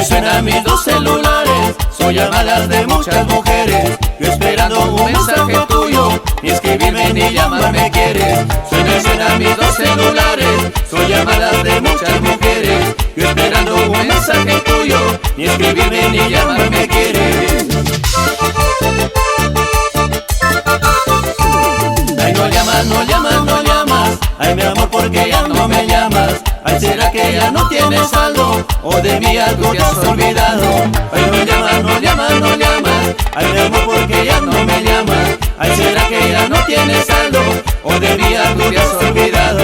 Suenan mis dos celulares, son llamadas de muchas mujeres. Yo esperando un mensaje tuyo, ni escribirme ni llamarme quieres. Suenan mis dos celulares, son llamadas de muchas mujeres. Yo esperando un mensaje tuyo, ni escribirme ni llamarme quieres. Ay, no llamas, no llamas, no llamas. Ay, mi amor, porque ya no me llamas. Ay, ¿será que ya no tienes saldo? O de mí algo te has olvidado. Ay, no llamas, no llamas, no llamas. Ay, mi amor, porque ya no me llamas. Ay, ¿será que ya no tienes saldo? O de mí algo te has olvidado.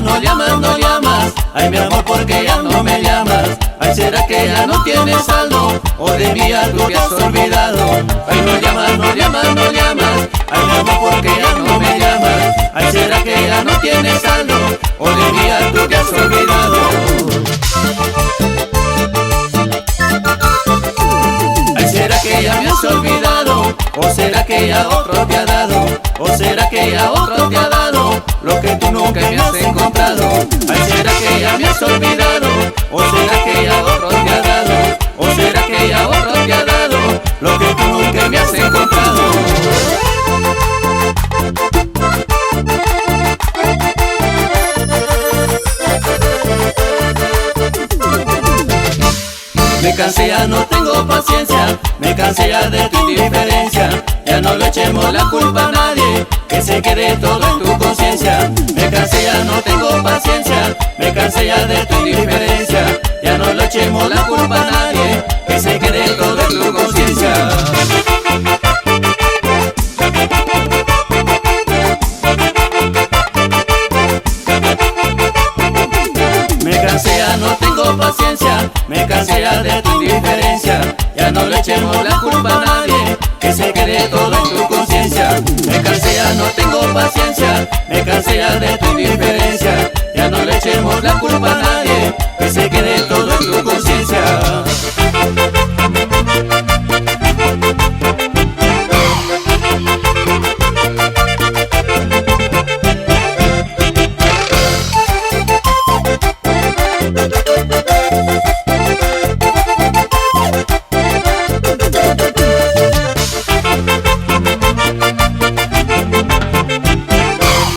No llamas, no llamas. Ay, mi amor, porque ya no me llamas. Ay, ¿será que ya no tienes saldo? O de mí algo te has olvidado. Ay, no llamas, no llamas, no llamas. Ay, mi amor, porque ya no me llamas. Ay, ¿será que ya no tienes saldo? O de mí algo te has olvidado. Ay, ¿será que ya me has olvidado? ¿O será que ya otro te ha dado? ¿O será que ya otro te ha dado lo que tú nunca me has encontrado? Ay, ¿será que ya me has olvidado? ¿O será que ya otro te ha dado? ¿O será que ya otro te ha dado lo que tú nunca me has encontrado? Me cansé, ya no tengo paciencia. Me cansé ya de tu indiferencia. Ya no le echemos la culpa a nadie, que se quede todo en tu conciencia. Me cansé, ya no tengo paciencia. Me cansé ya de tu indiferencia. Ya no le echemos la culpa a nadie, que se quede todo en tu conciencia. Me cansé, ya no tengo paciencia. Me cansé ya de tu indiferencia. Ya no le echemos la culpa a nadie, que se quede todo en tu conciencia. Me cansé, ya no tengo paciencia. Me cansé ya de tu indiferencia. Ya no le echemos la culpa a nadie.